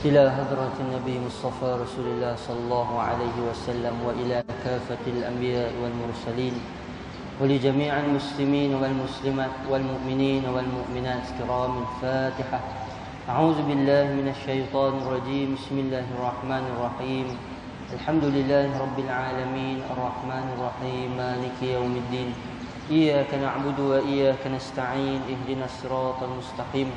إلى حضرة النبي مصطفى رسول الله صلى الله عليه وسلم وإلى كافة الأنبياء والمرسلين ولجميع المسلمين والمسلمات والمؤمنين والمؤمنات كرام الفاتحة. أعوذ بالله من الشيطان الرجيم. بسم الله الرحمن الرحيم. الحمد لله رب العالمين الرحمن الرحيم مالك يوم الدين إياك نعبد وإياك نستعين اهدنا الصراط المستقيم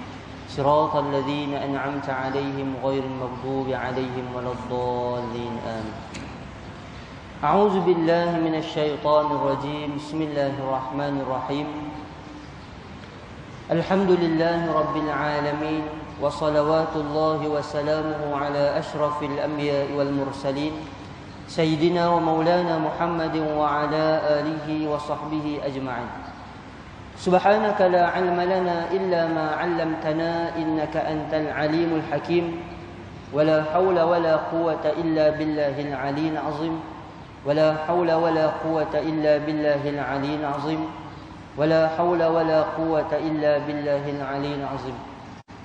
صراط الذين أنعمت عليهم غير المغضوب عليهم ولا الضالين آمين. أعوذ بالله من الشيطان الرجيم. بسم الله الرحمن الرحيم. الحمد لله رب العالمين وصلوات الله وسلامه على أشرف الأنبياء والمرسلين سيدنا ومولانا محمد وعلى آله وصحبه أجمعين. سبحانك لا علم لنا إلا ما علمتنا إنك أنت العليم الحكيم ولا حول ولا قوة إلا بالله العلي العظيم ولا حول ولا قوة إلا بالله العلي العظيم ولا حول ولا قوة إلا بالله العلي العظيم.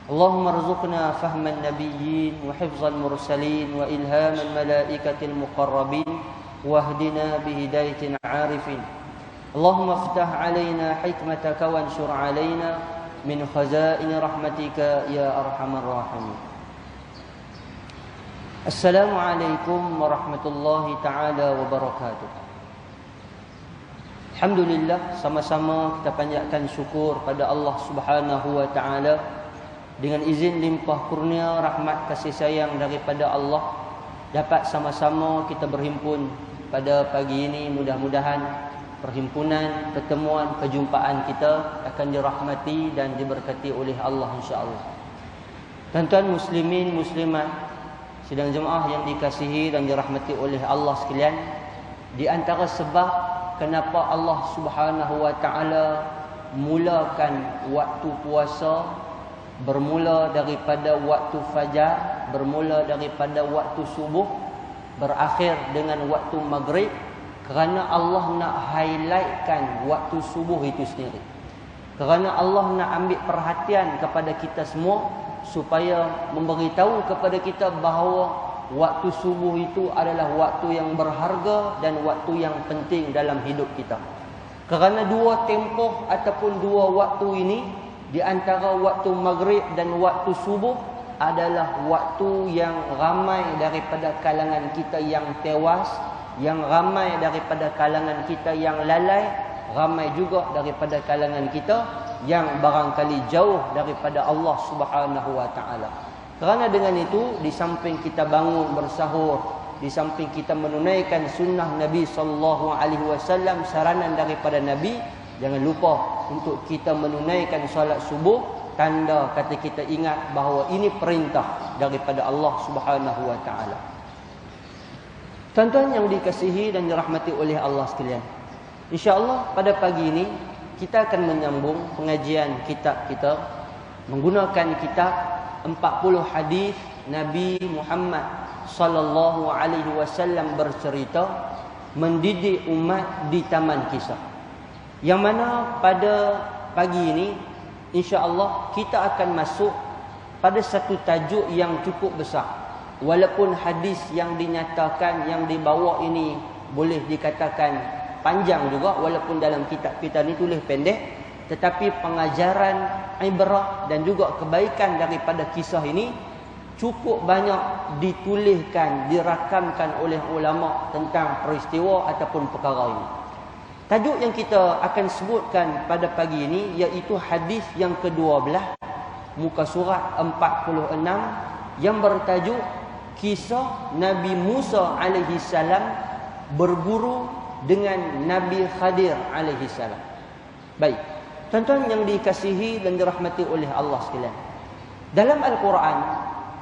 اللهم ارزقنا فهم النبيين وحفظ المرسلين وإلهام الملائكة المقربين واهدنا بهداية العارفين. اللهم افتح علينا حكمتك وانشر علينا من خزائن رحمتك يا أرحم الراحمين. السلام عليكم ورحمة الله تعالى وبركاته. Alhamdulillah, sama-sama kita panjatkan syukur pada Allah Subhanahu wa taala dengan izin limpah kurnia rahmat kasih sayang daripada Allah dapat sama-sama kita berhimpun pada pagi ini. Mudah-mudahan perhimpunan, pertemuan, perjumpaan kita akan dirahmati dan diberkati oleh Allah insya-Allah. Tuan-tuan muslimin muslimat sidang jemaah yang dikasihi dan dirahmati oleh Allah sekalian, di antara sebab kenapa Allah Subhanahu wa taala mulakan waktu puasa bermula daripada waktu fajar, bermula daripada waktu subuh, berakhir dengan waktu maghrib, kerana Allah nak highlightkan waktu subuh itu sendiri. Kerana Allah nak ambil perhatian kepada kita semua supaya memberitahu kepada kita bahawa waktu subuh itu adalah waktu yang berharga dan waktu yang penting dalam hidup kita. Kerana dua tempoh ataupun dua waktu ini, di antara waktu maghrib dan waktu subuh adalah waktu yang ramai daripada kalangan kita yang tewas, yang ramai daripada kalangan kita yang lalai, ramai juga daripada kalangan kita yang barangkali jauh daripada Allah Subhanahu wa taala. Kerana dengan itu, di samping kita bangun bersahur, di samping kita menunaikan sunnah Nabi sallallahu alaihi wasallam, saranan daripada Nabi, jangan lupa untuk kita menunaikan solat subuh, tanda kata kita ingat bahawa ini perintah daripada Allah Subhanahu wa taala. Tuan-tuan yang dikasihi dan dirahmati oleh Allah sekalian, insya-Allah pada pagi ini kita akan menyambung pengajian kitab kita menggunakan kitab 40 hadis Nabi Muhammad sallallahu alaihi wasallam bercerita mendidik umat di taman kisah. Yang mana pada pagi ini insya-Allah kita akan masuk pada satu tajuk yang cukup besar. Walaupun hadis yang dinyatakan, yang dibawa ini boleh dikatakan panjang juga, walaupun dalam kitab kita ni tulis pendek, tetapi pengajaran, ibrah dan juga kebaikan daripada kisah ini cukup banyak dituliskan, dirakamkan oleh ulama tentang peristiwa ataupun perkara ini. Tajuk yang kita akan sebutkan pada pagi ini iaitu hadis yang ke-12 muka surat 46 yang bertajuk kisah Nabi Musa alaihi salam berguru dengan Nabi Khadir alaihi salam. Baik, tuan-tuan yang dikasihi dan dirahmati oleh Allah sekalian, dalam Al-Quran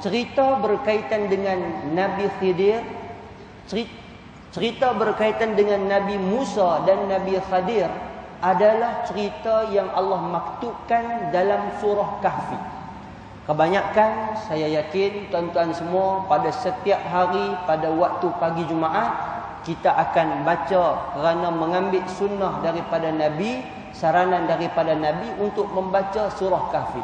cerita berkaitan dengan Nabi Khidir, cerita berkaitan dengan Nabi Musa dan Nabi Khadir adalah cerita yang Allah maktubkan dalam surah Kahfi. Kebanyakan saya yakin tuan-tuan semua pada setiap hari pada waktu pagi Jumaat kita akan baca kerana mengambil sunnah daripada Nabi, saranan daripada Nabi untuk membaca surah Kahfi.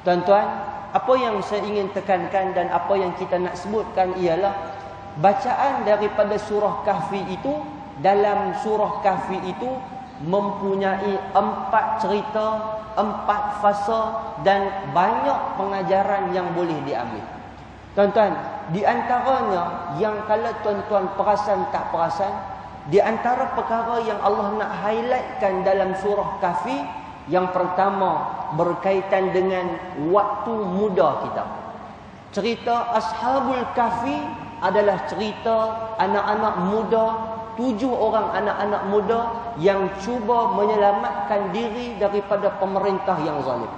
Tuan-tuan, apa yang saya ingin tekankan dan apa yang kita nak sebutkan ialah bacaan daripada surah Kahfi itu, dalam surah Kahfi itu mempunyai 4 cerita, 4 fasa dan banyak pengajaran yang boleh diambil. Tuan-tuan, di antaranya yang kalau tuan-tuan perasan tak perasan, di antara perkara yang Allah nak highlightkan dalam surah Kahfi, yang pertama berkaitan dengan waktu muda kita. Cerita Ashabul Kahfi adalah cerita anak-anak muda, 7 orang anak-anak muda yang cuba menyelamatkan diri daripada pemerintah yang zalim.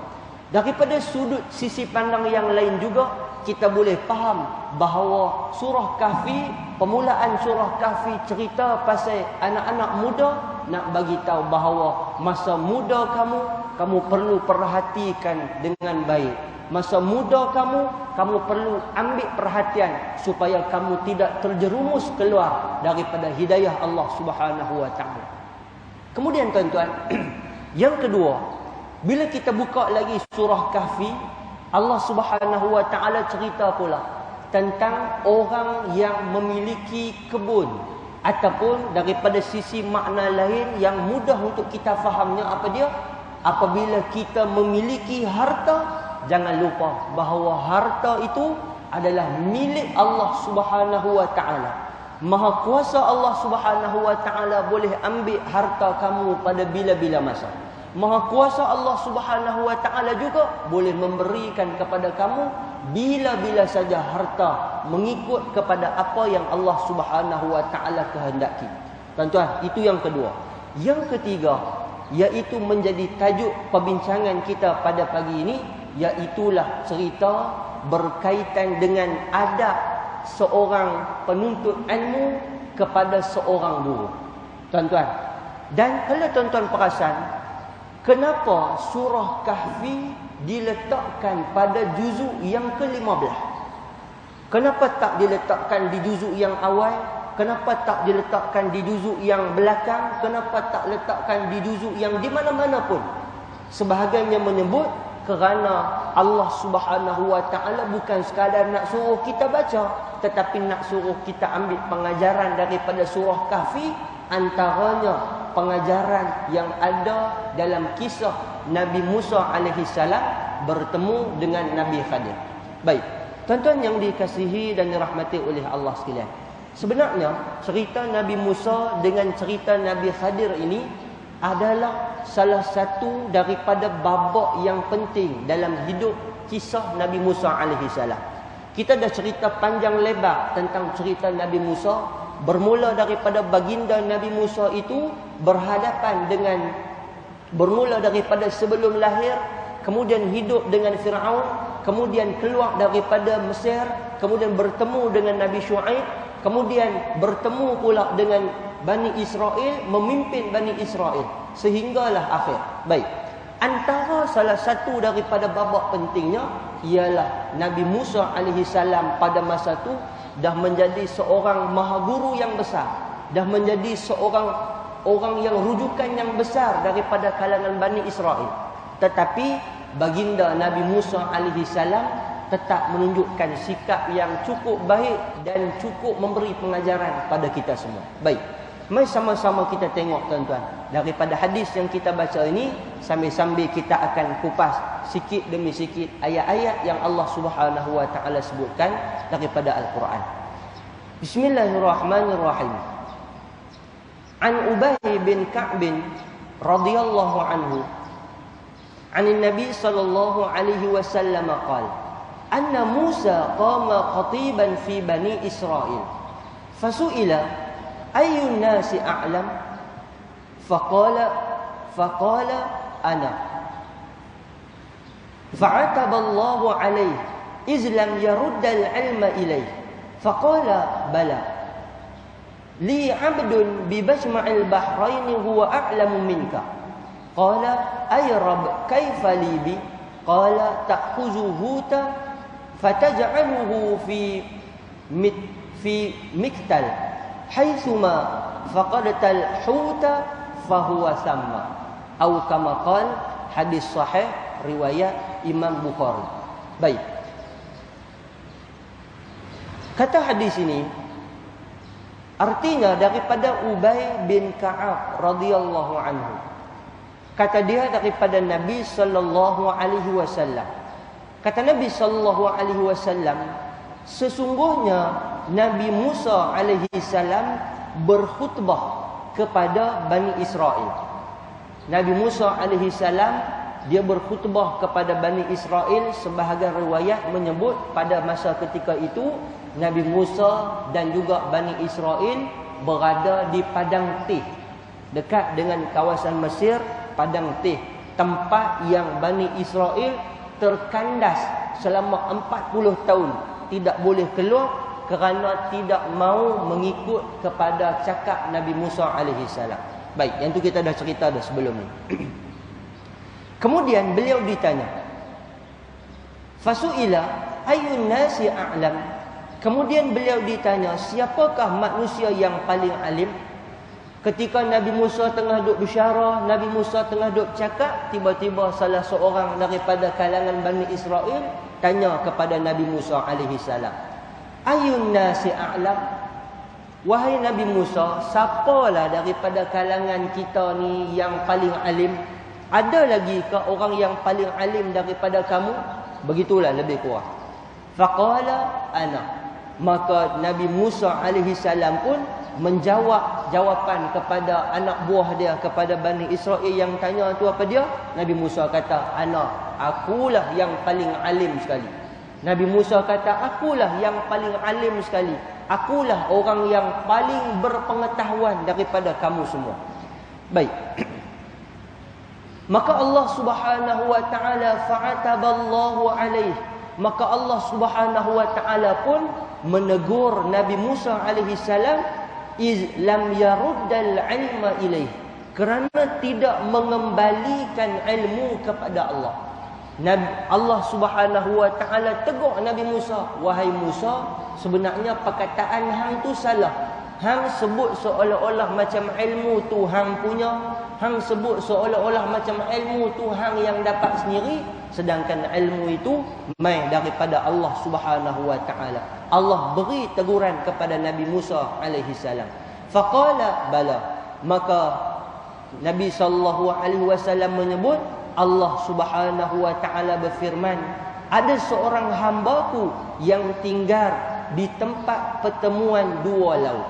Daripada sudut sisi pandang yang lain juga, kita boleh faham bahawa surah Kahfi, permulaan surah Kahfi cerita pasal anak-anak muda, nak bagi tahu bahawa masa muda kamu perlu perhatikan dengan baik. Masa muda kamu perlu ambil perhatian supaya kamu tidak terjerumus keluar daripada hidayah Allah Subhanahu wa taala. Kemudian tuan-tuan, yang kedua, bila kita buka lagi surah Kahfi, Allah Subhanahu wa taala cerita pula tentang orang yang memiliki kebun, ataupun daripada sisi makna lain yang mudah untuk kita fahamnya apa dia? Apabila kita memiliki harta, jangan lupa bahawa harta itu adalah milik Allah Subhanahu wa taala. Maha kuasa Allah Subhanahu wa taala boleh ambil harta kamu pada bila-bila masa. Maha kuasa Allah Subhanahu wa taala juga boleh memberikan kepada kamu bila-bila saja harta, mengikut kepada apa yang Allah Subhanahu wa taala kehendaki. Tuan-tuan, itu yang kedua. Yang ketiga, iaitu menjadi tajuk perbincangan kita pada pagi ini, iaitulah cerita berkaitan dengan adab seorang penuntut ilmu kepada seorang guru. Tuan-tuan, dan kalau tuan-tuan perasan, kenapa surah Kahfi diletakkan pada juzuk yang ke-15? Kenapa tak diletakkan di juzuk yang awal? Kenapa tak diletakkan di juzuk yang belakang? Kenapa tak letakkan di juzuk yang di mana-mana pun? Sebahagiannya menyebut kerana Allah Subhanahu wa taala bukan sekadar nak suruh kita baca, tetapi nak suruh kita ambil pengajaran daripada surah Kahfi, antaranya pengajaran yang ada dalam kisah Nabi Musa alaihi salam bertemu dengan Nabi Khadir. Baik, tuan-tuan yang dikasihi dan dirahmati oleh Allah sekalian, sebenarnya cerita Nabi Musa dengan cerita Nabi Khadir ini adalah salah satu daripada babak yang penting dalam hidup kisah Nabi Musa alaihi salam. Kita dah cerita panjang lebar tentang cerita Nabi Musa, bermula daripada baginda Nabi Musa itu bermula daripada sebelum lahir, kemudian hidup dengan Firaun, kemudian keluar daripada Mesir, kemudian bertemu dengan Nabi Syuaib, kemudian bertemu pula dengan Bani Israel, memimpin Bani Israel sehinggalah akhir. Baik, antara salah satu daripada babak pentingnya ialah Nabi Musa alaihi salam pada masa itu dah menjadi seorang maha guru yang besar, dah menjadi seorang orang yang rujukan yang besar daripada kalangan Bani Israel. Tetapi baginda Nabi Musa alaihi salam tetap menunjukkan sikap yang cukup baik dan cukup memberi pengajaran pada kita semua. Baik, mari sama-sama kita tengok tuan-tuan, daripada hadis yang kita baca ini, sambil-sambil kita akan kupas sikit demi sikit ayat-ayat yang Allah Subhanahu wa taala sebutkan daripada Al-Quran. Bismillahirrahmanirrahim. An Ubay bin Ka'b radhiyallahu anhu, anin Nabi sallallahu alaihi wasallam qala, anna Musa qama khatiban fi Bani Israil, fasu'ila ayyun nasi a'lam, faqala ana, fa'ataba Allah alayhi iz lam yarudda al-ilma ilayhi, faqala bala li 'abdun bi bajma'il bahrain huwa a'lamu minka, qala ay rabb kayfa li bi, qala ta'khuzuhu fataj'aluhu fi miktal haitsuma faqadtal huta fahuwa thamma, atau kama qala, hadis sahih riwayat Imam Bukhari. Baik, Kata hadis ini, artinya daripada Ubay bin Ka'ab radhiyallahu anhu. Kata dia daripada Nabi sallallahu alaihi wasallam. Kata Nabi sallallahu alaihi wasallam, sesungguhnya Nabi Musa alaihi salam berkhutbah kepada Bani Israel. Nabi Musa alaihi salam dia berkhutbah kepada Bani Israel. Sebahagian riwayat menyebut pada masa ketika itu Nabi Musa dan juga Bani Israel berada di Padang Tih, dekat dengan kawasan Mesir. Padang Tih, tempat yang Bani Israel terkandas selama 40 tahun, tidak boleh keluar kerana tidak mau mengikut kepada cakap Nabi Musa alaihi salam. Baik, yang tu kita dah cerita dah sebelum ni. Kemudian beliau ditanya, fasuila ayyun nasi a'lam. Kemudian beliau ditanya, siapakah manusia yang paling alim? Ketika Nabi Musa tengah duk bisyarah, Nabi Musa tengah duk cakap, tiba-tiba salah seorang daripada kalangan Bani Israel tanya kepada Nabi Musa alaihi salam, ayyun nasi a'lam? Wahai Nabi Musa, siapalah daripada kalangan kita ni yang paling alim? Ada lagi ke orang yang paling alim daripada kamu? Begitulah lebih kurang. Faqala ana. Maka Nabi Musa alaihi salam pun menjawab jawapan kepada anak buah dia, kepada Bani Israel yang tanya tu apa dia? Nabi Musa kata, ana, akulah yang paling alim sekali. Nabi Musa kata, akulah yang paling alim sekali. Akulah orang yang paling berpengetahuan daripada kamu semua. Baik. Maka Allah Subhanahu wa taala fa'ataballahu alaihi. Maka Allah Subhanahu wa taala pun menegur Nabi Musa alaihi salam, iz lam yaruddal ilma ilaih, kerana tidak mengembalikan ilmu kepada Allah. Allah Subhanahu wa taala tegur Nabi Musa, wahai Musa, sebenarnya perkataan hang tu salah. Hang sebut seolah-olah macam ilmu tu hang punya, hang sebut seolah-olah macam ilmu tu hang yang dapat sendiri, sedangkan ilmu itu mai daripada Allah Subhanahu wa taala. Allah beri teguran kepada Nabi Musa alaihi salam. Faqala bala. Maka Nabi sallallahu alaihi wasallam menyebut, Allah Subhanahu wa taala berfirman, ada seorang hamba-Ku yang tinggal di tempat pertemuan dua laut.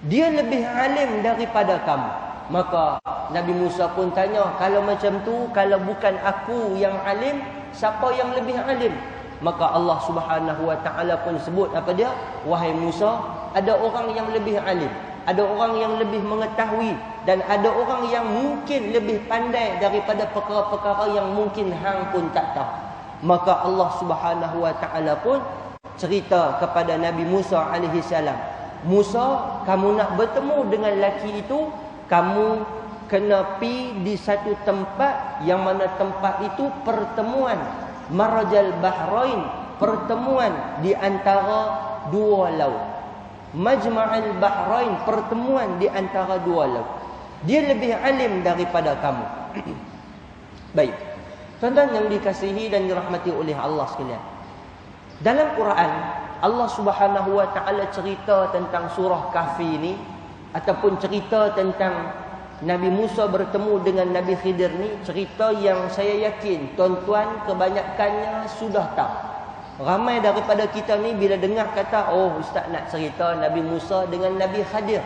Dia lebih alim daripada kamu. Maka Nabi Musa pun tanya, kalau macam tu, kalau bukan aku yang alim, siapa yang lebih alim? Maka Allah Subhanahu wa taala pun sebut apa dia? Wahai Musa, ada orang yang lebih alim, ada orang yang lebih mengetahui, dan ada orang yang mungkin lebih pandai daripada perkara-perkara yang mungkin hang pun tak tahu. Maka Allah Subhanahu wa taala pun cerita kepada Nabi Musa alaihi salam, Musa, kamu nak bertemu dengan lelaki itu, kamu kena pergi di satu tempat yang mana tempat itu pertemuan marajal bahrain, pertemuan di antara dua laut. Majma'al bahrain, pertemuan di antara dua laut. Dia lebih alim daripada kamu. Baik. Tuan-tuan yang dikasihi dan dirahmati oleh Allah sekalian, dalam Quran Allah Subhanahu wa taala cerita tentang surah Kahfi ini, ataupun cerita tentang Nabi Musa bertemu dengan Nabi Khidir ni, cerita yang saya yakin tuan-tuan kebanyakannya sudah tahu. Ramai daripada kita ni bila dengar kata, oh ustaz nak cerita Nabi Musa dengan Nabi Khadir.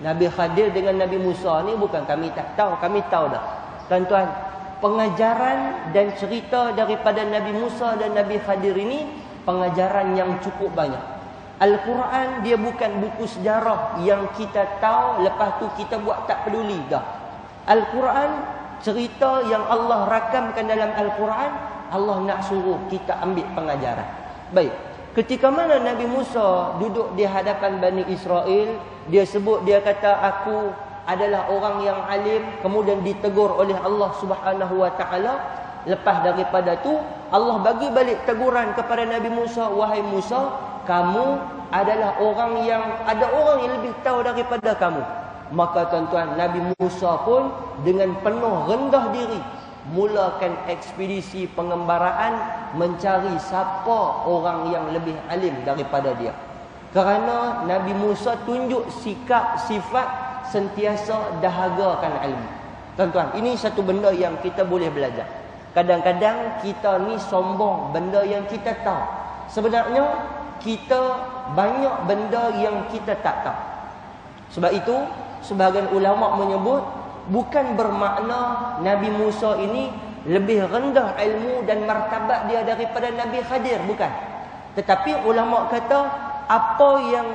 Nabi Khadir dengan Nabi Musa ni bukan kami tak tahu, kami tahu dah. Tuan-tuan, pengajaran dan cerita daripada Nabi Musa dan Nabi Khadir ini pengajaran yang cukup banyak. Al-Quran dia bukan buku sejarah yang kita tahu lepas tu kita buat tak peduli dah. Al-Quran cerita yang Allah rakamkan dalam Al-Quran, Allah nak suruh kita ambil pengajaran. Baik, ketika mana Nabi Musa duduk di hadapan Bani Israel, dia sebut, dia kata aku adalah orang yang alim, kemudian ditegur oleh Allah Subhanahu wa taala. Lepas daripada tu Allah bagi balik teguran kepada Nabi Musa, wahai Musa, kamu adalah orang yang ada orang yang lebih tahu daripada kamu. Maka tuan-tuan, Nabi Musa pun dengan penuh rendah diri mulakan ekspedisi pengembaraan mencari siapa orang yang lebih alim daripada dia. Kerana Nabi Musa tunjuk sikap sifat sentiasa dahagakan ilmu. Tuan-tuan, ini satu benda yang kita boleh belajar. Kadang-kadang kita ni sombong benda yang kita tahu. Sebenarnya kita banyak benda yang kita tak tahu. Sebab itu sebahagian ulama menyebut bukan bermakna Nabi Musa ini lebih rendah ilmu dan martabat dia daripada Nabi Khadir, bukan. Tetapi ulama kata apa yang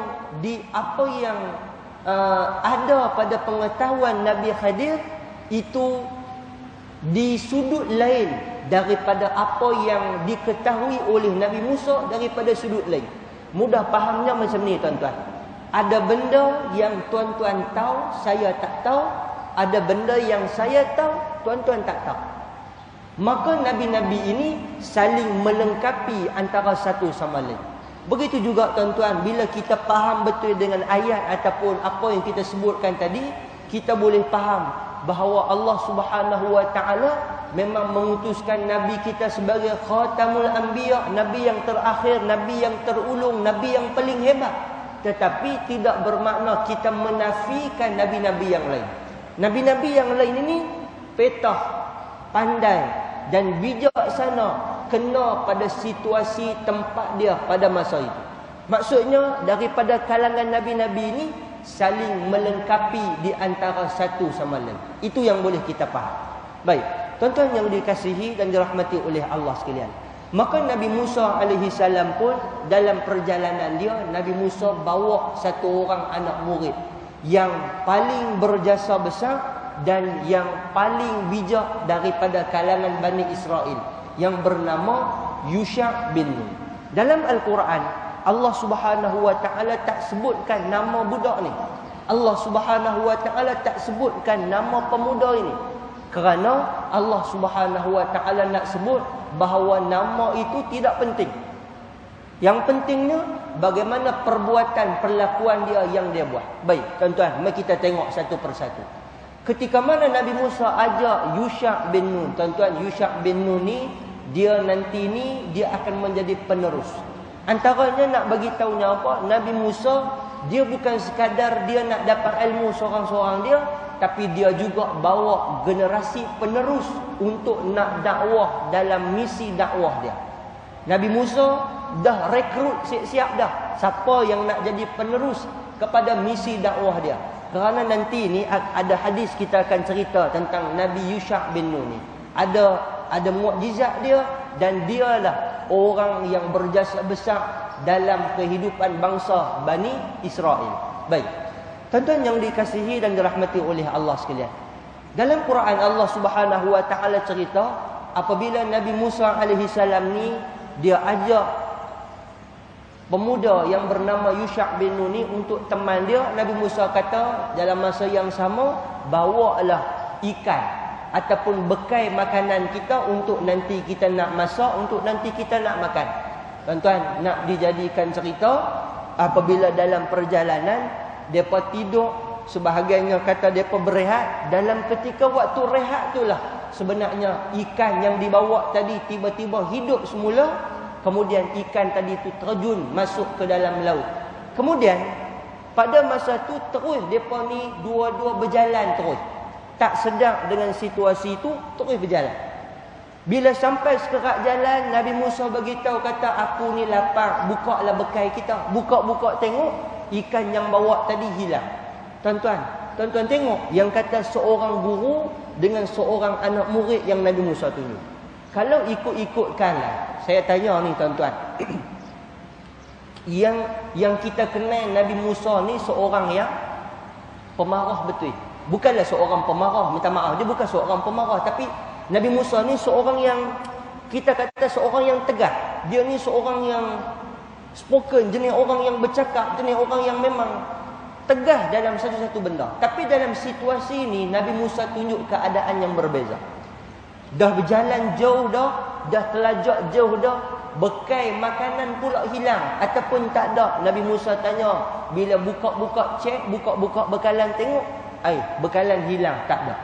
ada pada pengetahuan Nabi Khadir itu di sudut lain daripada apa yang diketahui oleh Nabi Musa daripada sudut lain. Mudah fahamnya macam ni, tuan-tuan. Ada benda yang tuan-tuan tahu, saya tak tahu. Ada benda yang saya tahu, tuan-tuan tak tahu. Maka Nabi-Nabi ini saling melengkapi antara satu sama lain. Begitu juga, tuan-tuan, bila kita faham betul dengan ayat ataupun apa yang kita sebutkan tadi, kita boleh faham bahawa Allah Subhanahu Wa Taala memang mengutuskan Nabi kita sebagai khatamul anbiya, Nabi yang terakhir, Nabi yang terulung, Nabi yang paling hebat. Tetapi tidak bermakna kita menafikan Nabi-Nabi yang lain. Nabi-Nabi yang lain ini petah, pandai dan bijaksana kena pada situasi tempat dia pada masa itu. Maksudnya daripada kalangan Nabi-Nabi ini saling melengkapi di antara satu sama lain. Itu yang boleh kita faham. Baik, tuan-tuan yang dikasihi dan dirahmati oleh Allah sekalian. Maka Nabi Musa alaihi salam pun dalam perjalanan dia, Nabi Musa bawa satu orang anak murid yang paling berjasa besar dan yang paling bijak daripada kalangan Bani Israel, yang bernama Yusha' bin Nun. Dalam Al-Quran, Allah Subhanahu Wa Taala tak sebutkan nama budak ni. Allah Subhanahu Wa Taala tak sebutkan nama pemuda ini. Kerana Allah Subhanahu Wa Taala nak sebut bahawa nama itu tidak penting. Yang pentingnya bagaimana perbuatan, perlakuan dia yang dia buat. Baik, tuan-tuan, mari kita tengok satu persatu. Ketika mana Nabi Musa ajak Yusha' bin Nun, tuan-tuan, Yusha' bin Nun ni dia nanti ni dia akan menjadi penerus. Antaranya nak bagi tahunya apa? Nabi Musa dia bukan sekadar dia nak dapat ilmu seorang-seorang dia, tapi dia juga bawa generasi penerus untuk nak dakwah dalam misi dakwah dia. Nabi Musa dah rekrut siap-siap dah siapa yang nak jadi penerus kepada misi dakwah dia. Kerana nanti ni ada hadis kita akan cerita tentang Nabi Yusha' bin Nun ni. Ada mukjizat dia dan dialah orang yang berjasa besar dalam kehidupan bangsa Bani Israel. Baik, tuan-tuan yang dikasihi dan dirahmati oleh Allah sekalian. Dalam Quran Allah Subhanahu Wa Taala cerita apabila Nabi Musa alaihi salam ni dia ajak pemuda yang bernama Yusha' bin Nun ni untuk teman dia. Nabi Musa kata dalam masa yang sama, bawalah ikan ataupun bekai makanan kita untuk nanti kita nak masak, untuk nanti kita nak makan. Tuan-tuan, nak dijadikan cerita apabila dalam perjalanan mereka tidur, sebahagiannya kata mereka berehat. Dalam ketika waktu rehat itulah sebenarnya ikan yang dibawa tadi tiba-tiba hidup semula. Kemudian ikan tadi itu terjun masuk ke dalam laut. Kemudian pada masa tu terus mereka ni dua-dua berjalan terus. Tak sedar dengan situasi itu, terus berjalan. Bila sampai sekerak jalan, Nabi Musa beritahu kata, aku ni lapar, bukalah bekai kita. Buka-buka tengok, ikan yang bawa tadi hilang. Tuan-tuan tengok, yang kata seorang guru dengan seorang anak murid yang Nabi Musa tunjuk. Kalau ikut-ikutkanlah, saya tanya ni tuan-tuan, yang kita kenal Nabi Musa ni seorang yang pemarah betul. Bukanlah seorang pemarah, minta maaf, dia bukan seorang pemarah, tapi Nabi Musa ni seorang yang kita kata seorang yang tegas. Dia ni seorang yang spoken, jenis orang yang bercakap, jenis orang yang memang tegas dalam satu-satu benda. Tapi dalam situasi ini Nabi Musa tunjuk keadaan yang berbeza. Dah berjalan jauh dah telajak jauh dah, bekai makanan pula hilang ataupun tak ada. Nabi Musa tanya, bila buka-buka cek, buka-buka bekalan tengok, bekalan hilang, tak ada.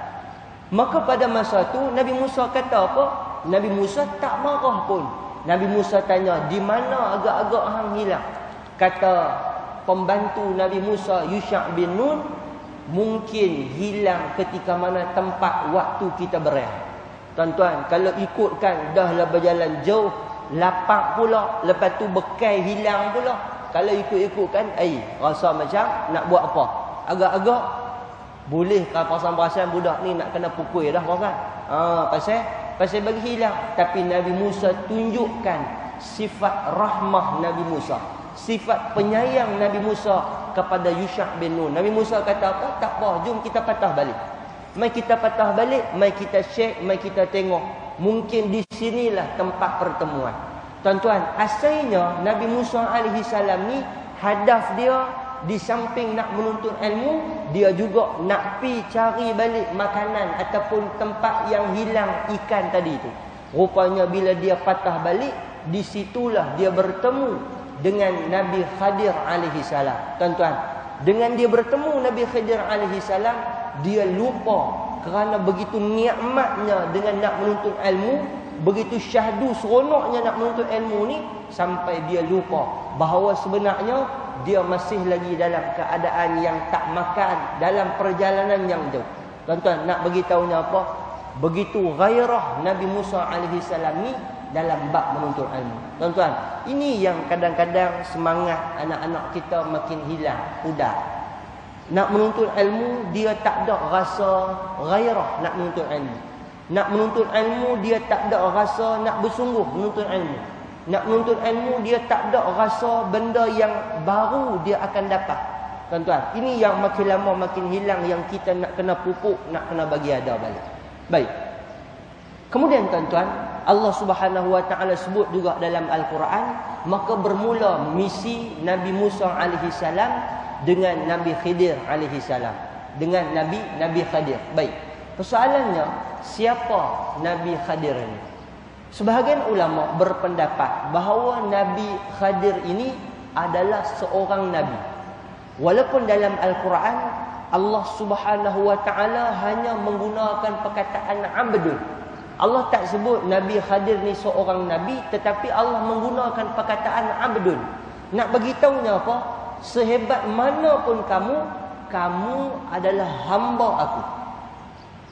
Maka pada masa tu Nabi Musa kata apa? Nabi Musa tak marah pun. Nabi Musa tanya, di mana agak-agak hang hilang? Kata pembantu Nabi Musa, Yusha' bin Nun, mungkin hilang ketika mana tempat waktu kita berehat. Tuan-tuan, kalau ikutkan dah lah berjalan jauh, lapak pula, lepas tu bekai hilang pula. Kalau ikut-ikutkan, rasa macam nak buat apa? Agak-agak boleh kalau perasan-perasan budak ni nak kena pukul dah kan? Pasal bagi hilang. Tapi Nabi Musa tunjukkan sifat rahmah Nabi Musa, sifat penyayang Nabi Musa kepada Yusha' bin Nun. Nabi Musa kata apa? Tak apa, jom kita patah balik. Mai kita patah balik, mai kita check, mai kita tengok. Mungkin di sinilah tempat pertemuan. Tuan-tuan, asalnya Nabi Musa alaihi salam ni hadaf dia di samping nak menuntut ilmu, dia juga nak pi cari balik makanan ataupun tempat yang hilang ikan tadi tu. Rupanya bila dia patah balik, di situlah dia bertemu dengan Nabi Khadir alaihi salam. Tuan-tuan, dengan dia bertemu Nabi Khadir alaihi salam, dia lupa kerana begitu nikmatnya dengan nak menuntut ilmu, begitu syahdu seronoknya nak menuntut ilmu ni, sampai dia lupa bahawa sebenarnya dia masih lagi dalam keadaan yang tak makan dalam perjalanan yang jauh. Tuan-tuan, nak bagi tahunya apa? Begitu gairah Nabi Musa alaihi salam ni dalam bab menuntut ilmu. Tuan-tuan, ini yang kadang-kadang semangat anak-anak kita makin hilang, pudar. Nak menuntut ilmu, dia tak ada rasa gairah nak menuntut ilmu. Nak menuntut ilmu, dia tak ada rasa nak bersungguh menuntut ilmu. Nak menuntut ilmu, dia tak ada rasa benda yang baru dia akan dapat. Tuan-tuan, ini yang makin lama makin hilang, yang kita nak kena pupuk, nak kena bagi ada balik. Baik. Kemudian tuan-tuan, Allah Subhanahu Wa Taala sebut juga dalam Al-Quran, maka bermula misi Nabi Musa alaihi salam dengan Nabi Khidir alaihi salam, dengan Nabi Khadir. Baik. Persoalannya, siapa Nabi Khadir ini? Sebahagian ulama berpendapat bahawa Nabi Khadir ini adalah seorang nabi. Walaupun dalam Al-Quran Allah Subhanahu Wa Taala hanya menggunakan perkataan abdul. Allah tak sebut Nabi Khadir ni seorang nabi, tetapi Allah menggunakan perkataan abdul. Nak bagi tahunya apa? Sehebat mana pun kamu adalah hamba aku.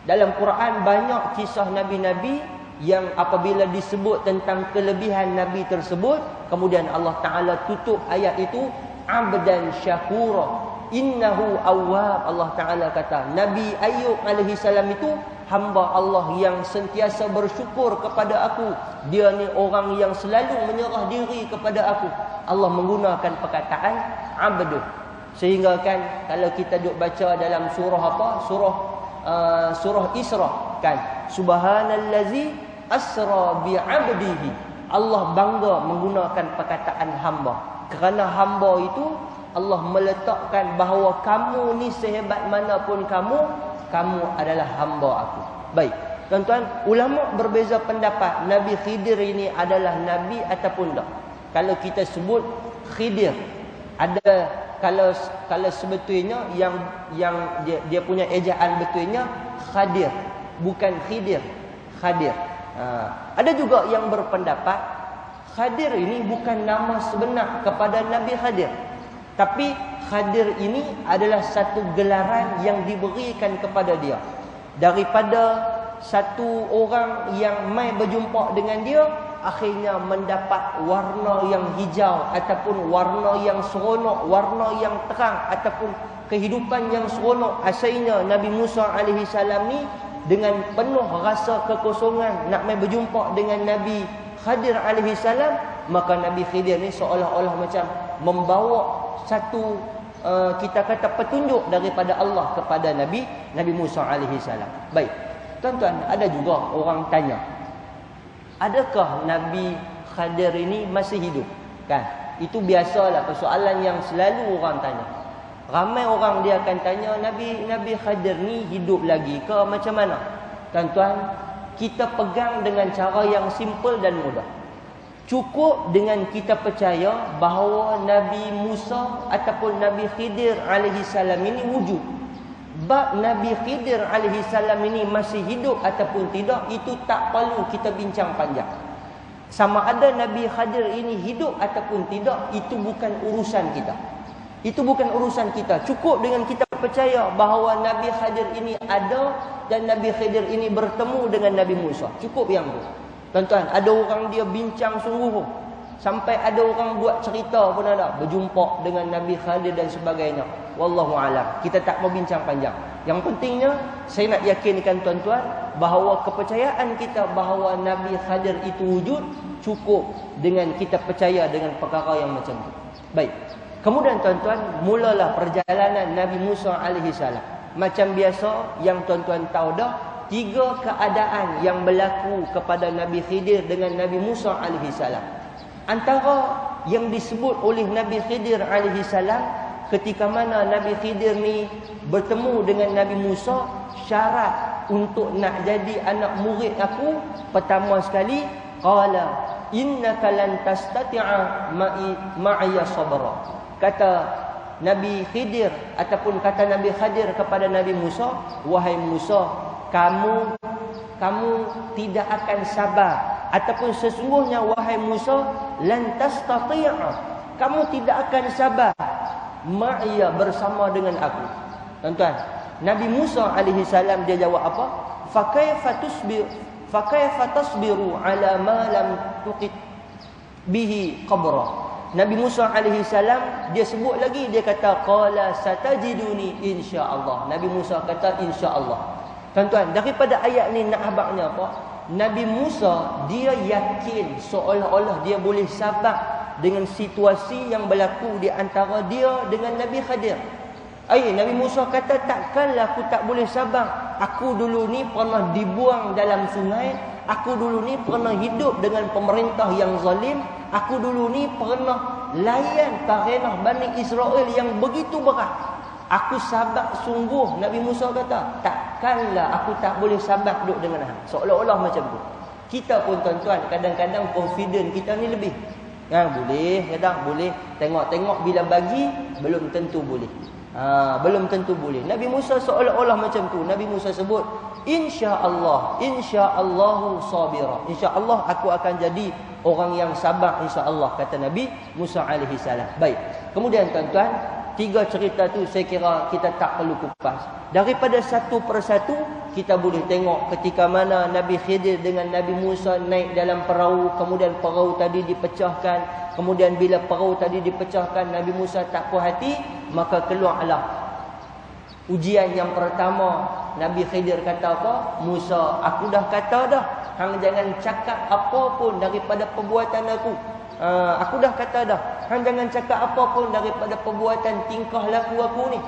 Dalam Quran banyak kisah nabi-nabi yang apabila disebut tentang kelebihan nabi tersebut, kemudian Allah Ta'ala tutup ayat itu, abdan syakura innahu awwab. Allah Ta'ala kata Nabi Ayub alaihi salam itu hamba Allah yang sentiasa bersyukur kepada aku. Dia ni orang yang selalu menyerah diri kepada aku. Allah menggunakan perkataan abdu. Sehingga kan kalau kita duk baca dalam surah apa? Surah Isra kan, subhanallazi asra bi'abdihi. Allah bangga menggunakan perkataan hamba. Kerana hamba itu Allah meletakkan bahawa kamu ni sehebat manapun kamu adalah hamba aku. Baik. Tuan-tuan, ulama berbeza pendapat Nabi Khidir ini adalah nabi ataupun tak. Kalau kita sebut Khidir, ada kalau sebetulnya yang dia punya ejaan betulnya Khadir, bukan Khidir, Khadir. Ada juga yang berpendapat Khadir ini bukan nama sebenar kepada Nabi Khadir, tapi Khadir ini adalah satu gelaran yang diberikan kepada dia daripada satu orang yang mai berjumpa dengan dia, akhirnya mendapat warna yang hijau ataupun warna yang seronok, warna yang terang ataupun kehidupan yang seronok. Asalnya Nabi Musa alaihi salam ni dengan penuh rasa kekosongan nak mai berjumpa dengan Nabi Khadir alaihi salam, maka Nabi Khidir ni seolah-olah macam membawa satu kita kata petunjuk daripada Allah kepada Nabi Musa alaihi salam. Baik. Tuan-tuan, ada juga orang tanya, adakah Nabi Khadir ini masih hidup? Kan? Itu biasalah persoalan yang selalu orang tanya. Ramai orang dia akan tanya, Nabi Khadir ni hidup lagi ke macam mana? Tuan-tuan, kita pegang dengan cara yang simple dan mudah. Cukup dengan kita percaya bahawa Nabi Musa ataupun Nabi Khidir alaihi salam ini wujud. bab Nabi Khidir alaihi salam ini masih hidup ataupun tidak, itu tak perlu kita bincang panjang. Sama ada Nabi Khidir ini hidup ataupun tidak, itu bukan urusan kita. Itu bukan urusan kita. Cukup dengan kita percaya bahawa Nabi Khidir ini ada dan Nabi Khidir ini bertemu dengan Nabi Musa. Cukup yang tu. Tuan-tuan, ada orang dia bincang sungguh, sampai ada orang buat cerita pun ada, berjumpa dengan Nabi Khidir dan sebagainya. Wallahu a'lam. Kita tak mau bincang panjang. Yang pentingnya, saya nak yakinkan tuan-tuan bahawa kepercayaan kita bahawa Nabi Khidir itu wujud, cukup dengan kita percaya dengan perkara yang macam tu. Baik. Kemudian tuan-tuan, mulalah perjalanan Nabi Musa alaihi salam. Macam biasa yang tuan-tuan tahu dah, 3 keadaan yang berlaku kepada Nabi Khidir dengan Nabi Musa alaihi salam. Antara yang disebut oleh Nabi Khidir alaihi salam, ketika mana Nabi Khidir ni bertemu dengan Nabi Musa, syarat untuk nak jadi anak murid aku, pertama sekali, qala innaka lan tastati'a ma'iya sabra. Kata Nabi Khidir ataupun kata Nabi Khidir kepada Nabi Musa, wahai Musa, kamu tidak akan sabar, ataupun sesungguhnya wahai Musa, lan tastati'a, kamu tidak akan sabar ma'iya, bersama dengan aku. Tuan-tuan, Nabi Musa alaihi salam dia jawab apa? Fa kaifa tasbiru ala ma lam tuqit bihi qabra. Nabi Musa alaihi salam dia sebut lagi, dia kata qala satajiduni insya-Allah. Nabi Musa kata insya-Allah. Tuan-tuan, daripada ayat ni nak habaqnya apa? Nabi Musa dia yakin seolah-olah dia boleh sabar dengan situasi yang berlaku di antara dia dengan Nabi Khidir. Nabi Musa kata, takkanlah aku tak boleh sabar. Aku dulu ni pernah dibuang dalam sungai. Aku dulu ni pernah hidup dengan pemerintah yang zalim. Aku dulu ni pernah layan tarenah Bani Israel yang begitu berat. Aku sabar sungguh. Nabi Musa kata, takkanlah aku tak boleh sabar duduk dengan hang. Seolah-olah macam tu. Kita pun tuan-tuan, kadang-kadang confident kita ni lebih. Boleh, kadang boleh. Tengok-tengok bila bagi, belum tentu boleh. Belum tentu boleh. Nabi Musa seolah-olah macam tu. Nabi Musa sebut, insya-Allah, insya-Allahu sabira. Insya-Allah aku akan jadi orang yang sabar, insya-Allah, kata Nabi Musa alaihi salam. Baik. Kemudian tuan-tuan, 3 cerita tu saya kira kita tak perlu kupas. Daripada satu persatu kita boleh tengok ketika mana Nabi Khidir dengan Nabi Musa naik dalam perahu, kemudian perahu tadi dipecahkan. Kemudian bila perahu tadi dipecahkan, Nabi Musa tak puas hati, maka keluarlah ujian yang pertama. Nabi Khidir kata apa? Musa, aku dah kata dah, hang jangan cakap apa pun daripada perbuatan aku. Aku dah kata dah, hang jangan cakap apa pun daripada perbuatan tingkah laku aku ni.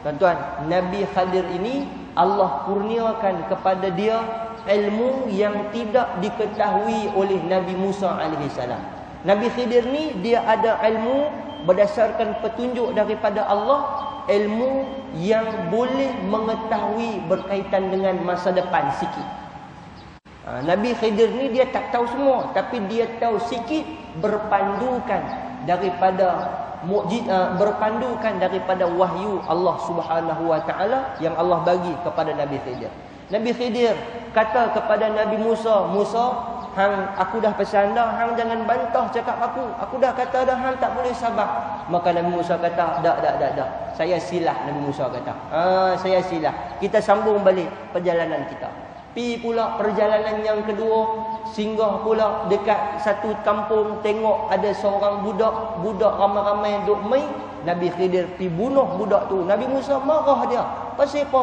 Tuan-tuan, Nabi Khidir ini Allah kurniakan kepada dia ilmu yang tidak diketahui oleh Nabi Musa alaihi salam. Nabi Khidir ni dia ada ilmu berdasarkan petunjuk daripada Allah, ilmu yang boleh mengetahui berkaitan dengan masa depan sikit. Nabi Khidir ni dia tak tahu semua, tapi dia tahu sikit berpandukan daripada berpandukan daripada wahyu Allah Subhanahu wa taala yang Allah bagi kepada Nabi Khidir. Nabi Khidir kata kepada Nabi Musa, Musa, hang aku dah pesan dah, hang jangan bantah cakap aku. Aku dah kata dah, hang tak boleh sabar. Maka Nabi Musa kata, dak. Saya silap. Nabi Musa kata, saya silap. Kita sambung balik perjalanan kita. Pi pula perjalanan yang kedua, singgah pula dekat satu kampung, tengok ada seorang budak ramai-ramai duk main. Nabi Khidir pi bunuh budak tu. Nabi Musa marah dia. Pasal apa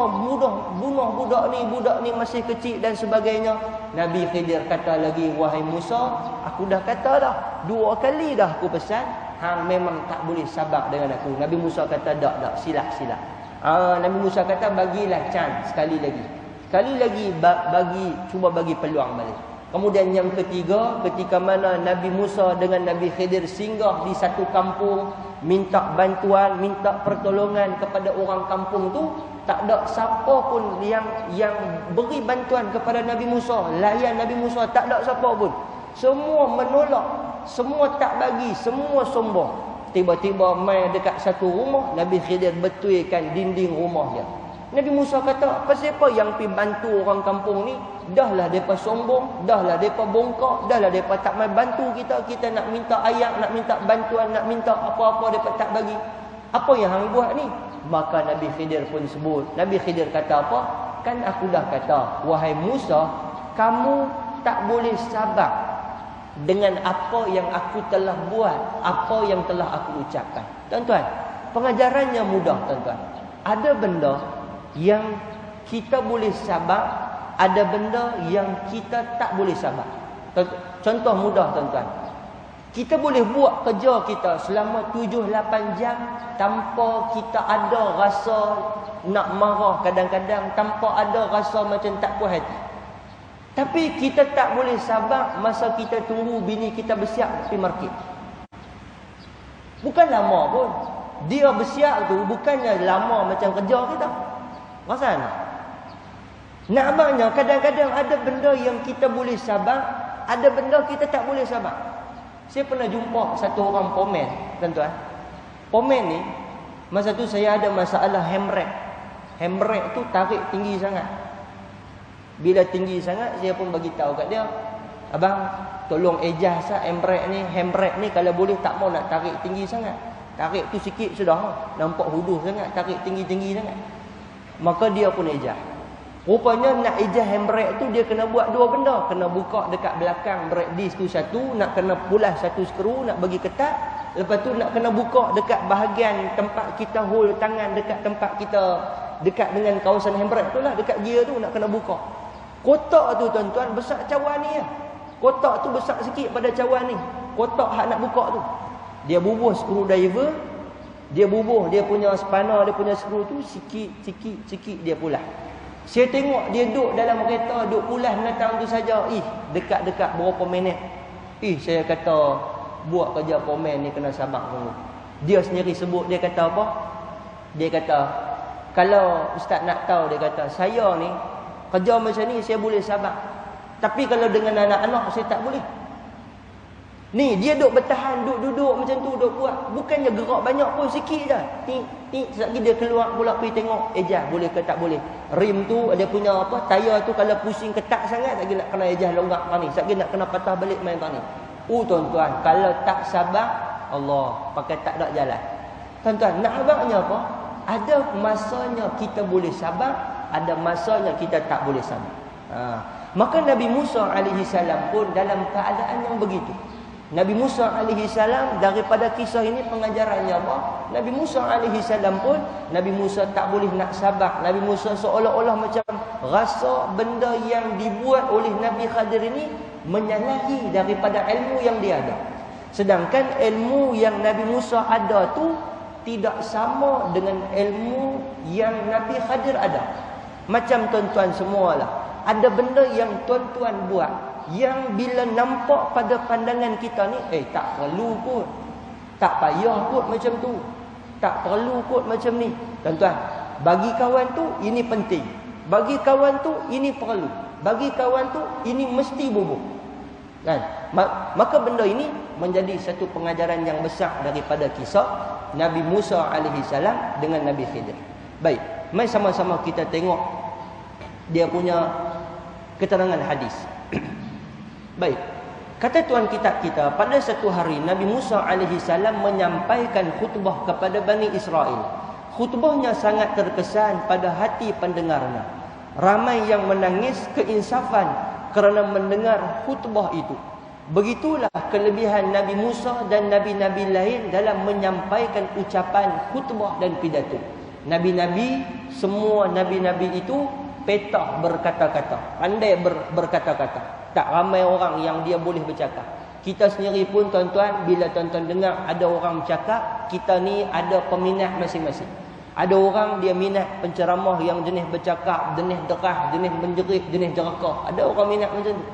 bunuh budak ni masih kecil dan sebagainya. Nabi Khidir kata lagi, wahai Musa, aku dah kata dah 2 kali dah aku pesan, hang memang tak boleh sabar dengan aku. Nabi Musa kata dak, silap. Nabi Musa kata bagilah chance sekali lagi. Cuba bagi peluang balik. Kemudian yang ketiga, ketika mana Nabi Musa dengan Nabi Khidir singgah di satu kampung, minta bantuan, minta pertolongan kepada orang kampung tu, tak ada siapa pun yang beri bantuan kepada Nabi Musa, layan Nabi Musa, tak ada siapa pun. Semua menolak, semua tak bagi, semua sombong. Tiba-tiba mai dekat satu rumah, Nabi Khidir betulkan dinding rumah dia. Nabi Musa kata, siapa yang pergi bantu orang kampung ni? Dahlah mereka sombong, dahlah mereka bongkak, dahlah mereka tak main bantu kita. Kita nak minta ayak, nak minta bantuan, nak minta apa-apa, mereka tak bagi. Apa yang hang buat ni? Maka Nabi Khidir pun sebut. Nabi Khidir kata apa? Kan aku dah kata, wahai Musa, kamu tak boleh sabar dengan apa yang aku telah buat, apa yang telah aku ucapkan. Tuan-tuan, pengajarannya mudah, tuan-tuan. Ada benda yang kita boleh sabar, ada benda yang kita tak boleh sabar. Contoh mudah, tuan-tuan. Kita boleh buat kerja kita selama 7-8 jam tanpa kita ada rasa nak marah kadang-kadang, tanpa ada rasa macam tak puas hati. Tapi kita tak boleh sabar masa kita tunggu bini kita bersiap pergi market. Bukan lama pun. Dia bersiap tu bukannya lama macam kerja kita. Rasa tak? Naknya kadang-kadang ada benda yang kita boleh sabar, ada benda kita tak boleh sabar. Saya pernah jumpa satu orang pomen, tuan-tuan. Pomen ni, masa tu saya ada masalah handbrake. Handbrake tu tarik tinggi sangat. Bila tinggi sangat, saya pun bagi tahu kat dia, abang, tolong adjust handbrake ni kalau boleh tak mau nak tarik tinggi sangat. Tarik tu sikit sudah, nampak huduh sangat, tarik tinggi-tinggi sangat. Maka dia pun adjust. Rupanya nak adjust handbrake tu dia kena buat dua benda. Kena buka dekat belakang brake disc tu satu, nak kena pulas satu skru, nak bagi ketat. Lepas tu nak kena buka dekat bahagian tempat kita hold tangan, dekat tempat kita, dekat dengan kawasan handbrake tu lah, dekat gear tu nak kena buka. Kotak tu tuan-tuan besar cawan ni lah. Kotak tu besar sikit pada cawan ni. Kotak hak nak buka tu. Dia bubuh screwdriver, dia bubuh dia punya spanner, dia punya skru tu sikit dia pulas. Saya tengok dia duduk dalam kereta, duduk pulas menatang tu saja. Dekat-dekat berapa minit. Saya kata buat kerja pomen ni kena sabar dulu. Dia sendiri sebut, dia kata apa? Dia kata, kalau ustaz nak tahu, dia kata, saya ni kerja macam ni saya boleh sabar. Tapi kalau dengan anak-anak saya tak boleh. Ni dia duk bertahan, duduk macam tu, duk buat. Bukannya gerak banyak pun, sikit dah. Sekejap dia keluar pula pergi tengok, ejah boleh ke tak boleh. Rim tu dia punya apa, tayar tu kalau pusing ketat sangat, tak nak kena ejah longgar tang ni. Sekejap nak kena patah balik main tang ni. Tuan-tuan, kalau tak sabar, Allah pakai tak ada jalan. Tuan-tuan, nak abangnya apa? Ada masanya kita boleh sabar, ada masanya kita tak boleh sabar. Maka Nabi Musa alaihi salam pun dalam keadaan yang begitu. Nabi Musa alaihi salam, daripada kisah ini pengajarannya apa? Nabi Musa alaihi salam pun, Nabi Musa tak boleh nak sabar. Nabi Musa seolah-olah macam rasa benda yang dibuat oleh Nabi Khadir ini menyalahi daripada ilmu yang dia ada. Sedangkan ilmu yang Nabi Musa ada tu tidak sama dengan ilmu yang Nabi Khadir ada. Macam tuan-tuan semualah, ada benda yang tuan-tuan buat yang bila nampak pada pandangan kita ni, tak perlu kot, tak payah kot macam tu, tak perlu kot macam ni. Tuan-tuan, bagi kawan tu ini penting, bagi kawan tu ini perlu, bagi kawan tu ini mesti bubuk kan? Maka benda ini menjadi satu pengajaran yang besar daripada kisah Nabi Musa alaihi salam dengan Nabi Khidir. Baik, mari sama-sama kita tengok dia punya keterangan hadis. Baik, kata tuan kitab kita, pada satu hari Nabi Musa alaihi salam menyampaikan khutbah kepada Bani Israel. Khutbahnya sangat terkesan pada hati pendengarnya. Ramai yang menangis keinsafan kerana mendengar khutbah itu. Begitulah kelebihan Nabi Musa dan nabi-nabi lain dalam menyampaikan ucapan khutbah dan pidato. Nabi-nabi, semua nabi-nabi itu petah berkata-kata, pandai berkata-kata. Tak ramai orang yang dia boleh bercakap. Kita sendiri pun tuan-tuan, bila tuan-tuan dengar ada orang bercakap, kita ni ada peminat masing-masing. Ada orang dia minat penceramah yang jenis bercakap, jenis derah, jenis menjerit, jenis jerakah. Ada orang minat macam tu.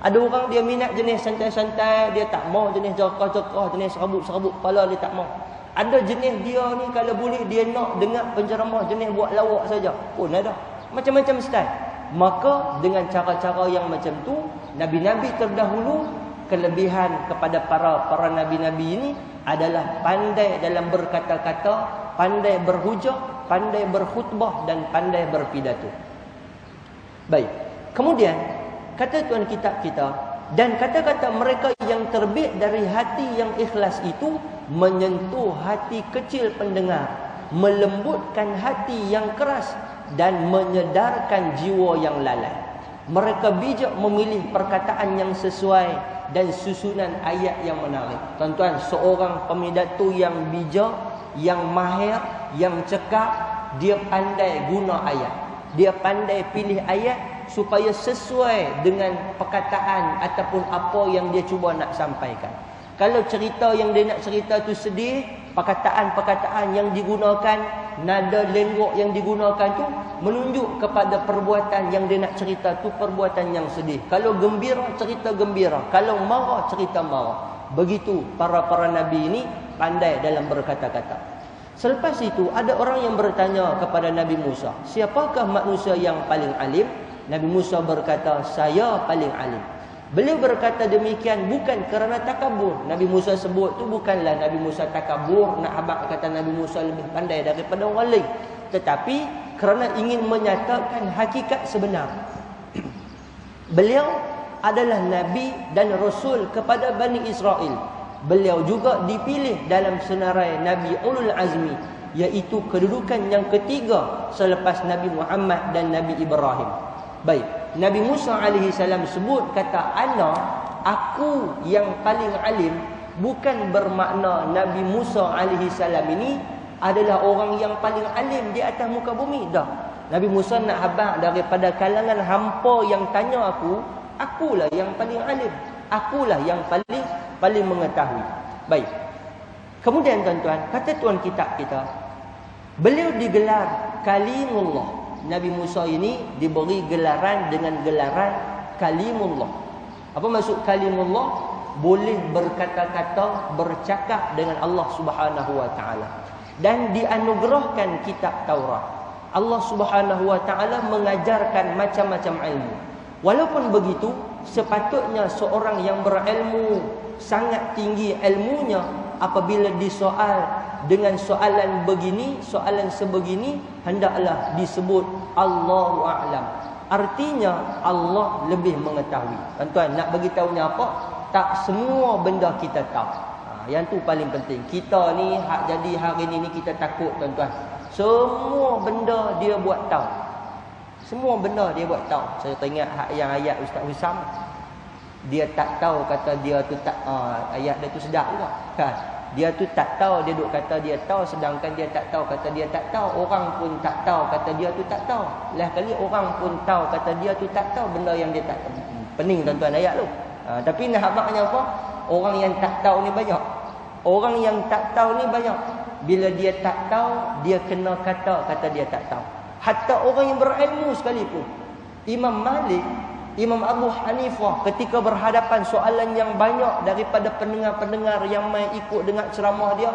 Ada orang dia minat jenis santai-santai, dia tak mau jenis jerakah-jerakah, jenis serabut-serabut kepala dia tak mau. Ada jenis dia ni kalau boleh dia nak dengar penceramah jenis buat lawak saja. Pun ada. Macam-macam style. Maka dengan cara-cara yang macam tu, nabi-nabi terdahulu, kelebihan kepada para nabi-nabi ini adalah pandai dalam berkata-kata, pandai berhujah, pandai berkhutbah dan pandai berpidato. Baik. Kemudian kata tuan kitab kita, dan kata-kata mereka yang terbit dari hati yang ikhlas itu menyentuh hati kecil pendengar, melembutkan hati yang keras dan menyedarkan jiwa yang lalai. Mereka bijak memilih perkataan yang sesuai dan susunan ayat yang menarik. Tuan-tuan, seorang pemidato yang bijak, yang mahir, yang cekap, dia pandai guna ayat. Dia pandai pilih ayat supaya sesuai dengan perkataan ataupun apa yang dia cuba nak sampaikan. Kalau cerita yang dia nak cerita tu sedih, perkataan-perkataan yang digunakan, nada lenggok yang digunakan tu menunjuk kepada perbuatan yang dia nak cerita tu perbuatan yang sedih. Kalau gembira, cerita gembira. Kalau marah, cerita marah. Begitu para nabi ini pandai dalam berkata-kata. Selepas itu ada orang yang bertanya kepada Nabi Musa, siapakah manusia yang paling alim? Nabi Musa berkata, saya paling alim. Beliau berkata demikian bukan kerana takabur. Nabi Musa sebut tu bukanlah Nabi Musa takabur, nak habaq kata Nabi Musa lebih pandai daripada orang lain, tetapi kerana ingin menyatakan hakikat sebenar. Beliau adalah Nabi dan Rasul kepada Bani Israel. Beliau juga dipilih dalam senarai Nabi Ulul Azmi, iaitu kedudukan yang ketiga selepas Nabi Muhammad dan Nabi Ibrahim. Baik, Nabi Musa alaihi salam sebut kata aku yang paling alim, bukan bermakna Nabi Musa alaihi salam ini adalah orang yang paling alim di atas muka bumi. Dah. Nabi Musa nak habaq daripada kalangan hampa yang tanya akulah yang paling alim. Akulah yang paling mengetahui. Baik. Kemudian tuan-tuan, kata tuan kitab kita, beliau digelar Kalimullah. Nabi Musa ini diberi gelaran dengan gelaran Kalimullah. Apa maksud Kalimullah? Boleh berkata-kata, bercakap dengan Allah Subhanahu wa taala. Dan dianugerahkan kitab Taurat. Allah Subhanahu wa taala mengajarkan macam-macam ilmu. Walaupun begitu, sepatutnya seorang yang berilmu, sangat tinggi ilmunya, apabila disoal dengan soalan begini, soalan sebegini, hendaklah disebut Allahu a'lam. Artinya Allah lebih mengetahui. Tuan-tuan, nak bagi tahunya apa? Tak semua benda kita tahu. Yang tu paling penting. Kita ni hak jadi hari ni kita takut, tuan-tuan. Semua benda dia buat tahu. Semua benda dia buat tahu. Saya teringat yang ayat Ustaz Husam. Dia tak tahu kata dia tu tak ayat dia tu sedap juga kan. Dia tu tak tahu, dia duk kata dia tahu, sedangkan dia tak tahu kata dia tak tahu. Orang pun tak tahu kata dia tu tak tahu. Lah kali orang pun tahu kata dia tu tak tahu benda yang dia tak tahu. Pening tuan-tuan ayat tu. Tapi nak habaqnya apa? Orang yang tak tahu ni banyak. Orang yang tak tahu ni banyak. Bila dia tak tahu, dia kena kata dia tak tahu. Hatta orang yang berilmu sekalipun. Imam Malik, Imam Abu Hanifah ketika berhadapan soalan yang banyak daripada pendengar-pendengar yang mai ikut dengar ceramah dia,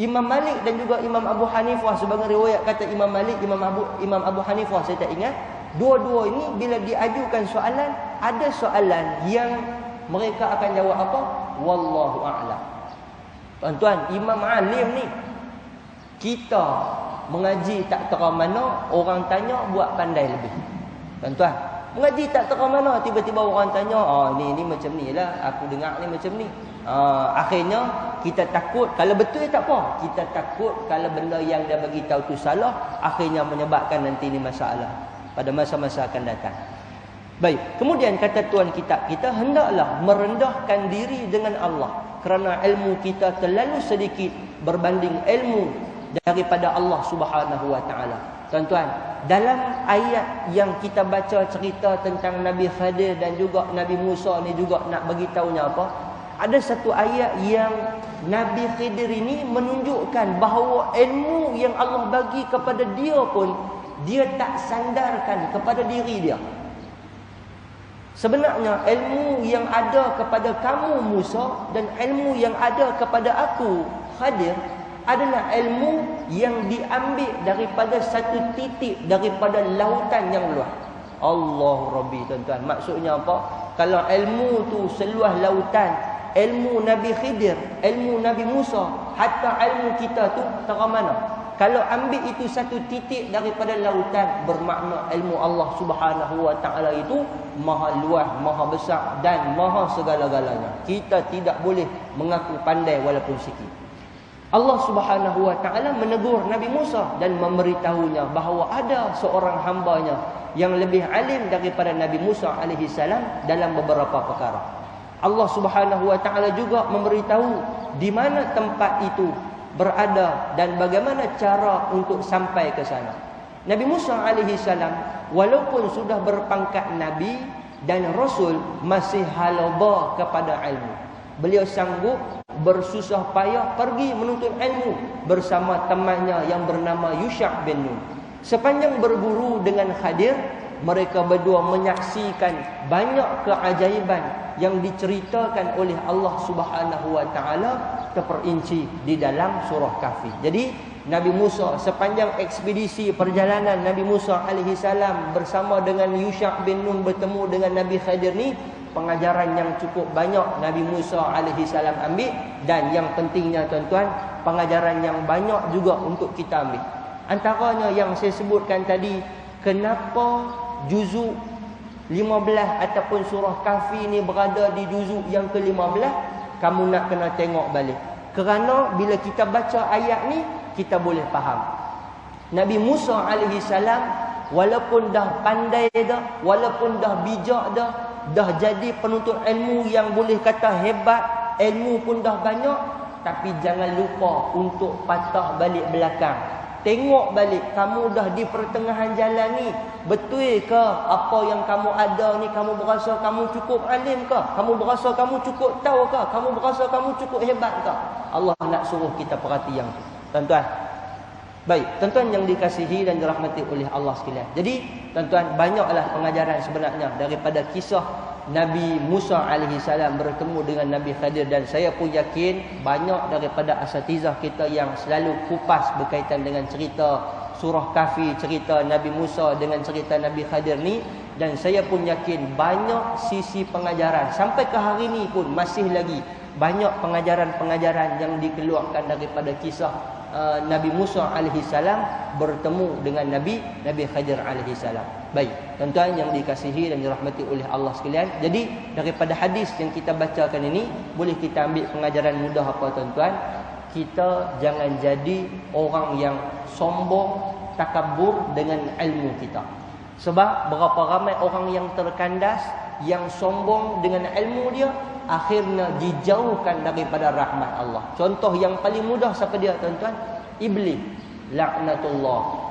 Imam Malik dan juga Imam Abu Hanifah, sebagai riwayat kata Imam Malik, Imam Abu Hanifah saya tak ingat, dua-dua ini bila diajukan soalan, ada soalan yang mereka akan jawab apa? Wallahu a'lam. Tuan-tuan, imam alim ni, kita mengaji tak tahu mana, orang tanya buat pandai lebih. Tuan-tuan, mengaji tak tahu mana, tiba-tiba orang tanya, ni macam ni lah, aku dengar ni macam ni. Akhirnya kita takut, kalau betul tak apa, kita takut kalau benda yang dia bagi tahu tu salah, akhirnya menyebabkan nanti ni masalah pada masa-masa akan datang. Baik, kemudian kata tuan kitab kita, hendaklah merendahkan diri dengan Allah, kerana ilmu kita terlalu sedikit berbanding ilmu daripada Allah Subhanahu wa taala. Tuan-tuan, dalam ayat yang kita baca cerita tentang Nabi Khadir dan juga Nabi Musa ni juga nak bagi tahunya apa? Ada satu ayat yang Nabi Khidir ini menunjukkan bahawa ilmu yang Allah bagi kepada dia pun dia tak sandarkan kepada diri dia. Sebenarnya ilmu yang ada kepada kamu Musa dan ilmu yang ada kepada aku Khadir adalah ilmu yang diambil daripada satu titik daripada lautan yang luas. Allah Rabbi, tuan-tuan. Maksudnya apa? Kalau ilmu tu seluas lautan, ilmu Nabi Khidir, ilmu Nabi Musa, hatta ilmu kita tu tera mana? Kalau ambil itu satu titik daripada lautan, bermakna ilmu Allah Subhanahu wa taala itu maha luas, maha besar dan maha segala-galanya. Kita tidak boleh mengaku pandai walaupun sikit. Allah Subhanahu wa taala menegur Nabi Musa dan memberitahunya bahawa ada seorang hambanya yang lebih alim daripada Nabi Musa alaihi salam dalam beberapa perkara. Allah Subhanahu wa taala juga memberitahu di mana tempat itu berada dan bagaimana cara untuk sampai ke sana. Nabi Musa alaihi salam walaupun sudah berpangkat nabi dan rasul masih halaba kepada ilmu. Beliau sanggup bersusah payah pergi menuntut ilmu bersama temannya yang bernama Yusha' bin Nun. Sepanjang berguru dengan Khadir, mereka berdua menyaksikan banyak keajaiban yang diceritakan oleh Allah Subhanahu wa taala terperinci di dalam surah Kahfi. Jadi Nabi Musa sepanjang ekspedisi perjalanan Nabi Musa alaihi salam bersama dengan Yusha' bin Nun bertemu dengan Nabi Khadir ni, pengajaran yang cukup banyak Nabi Musa alaihi salam ambil, dan yang pentingnya tuan-tuan, pengajaran yang banyak juga untuk kita ambil. Antaranya yang saya sebutkan tadi, kenapa juzuk 15 ataupun surah Kahfi ni berada di juzuk yang ke-15, kamu nak kena tengok balik. Kerana bila kita baca ayat ni, kita boleh faham. Nabi Musa alaihi salam walaupun dah pandai dah, walaupun dah bijak dah jadi penuntut ilmu yang boleh kata hebat, ilmu pun dah banyak, tapi jangan lupa untuk patah balik belakang. Tengok balik, kamu dah di pertengahan jalan ni, betul ke apa yang kamu ada ni? Kamu berasa kamu cukup alim ke? Kamu berasa kamu cukup tahu ke? Kamu berasa kamu cukup hebat ke? Allah nak suruh kita perhati yang tu, tuan-tuan. Baik, tuan-tuan yang dikasihi dan dirahmati oleh Allah sekalian. Jadi, tuan-tuan, banyaklah pengajaran sebenarnya daripada kisah Nabi Musa alaihi salam bertemu dengan Nabi Khadir, dan saya pun yakin banyak daripada asatizah kita yang selalu kupas berkaitan dengan cerita surah Kahfi, cerita Nabi Musa dengan cerita Nabi Khadir ni, dan saya pun yakin banyak sisi pengajaran sampai ke hari ni pun masih lagi banyak pengajaran-pengajaran yang dikeluarkan daripada kisah Nabi Musa alaihi salam bertemu dengan Nabi Khadir alaihi salam. Baik, tuan-tuan yang dikasihi dan dirahmati oleh Allah sekalian. Jadi daripada hadis yang kita bacakan ini, boleh kita ambil pengajaran mudah apa tuan-tuan? Kita jangan jadi orang yang sombong, takabur dengan ilmu kita. Sebab berapa ramai orang yang terkandas, yang sombong dengan ilmu dia, akhirnya dijauhkan daripada rahmat Allah. Contoh yang paling mudah siapa dia tuan-tuan? Iblis, laknatullah.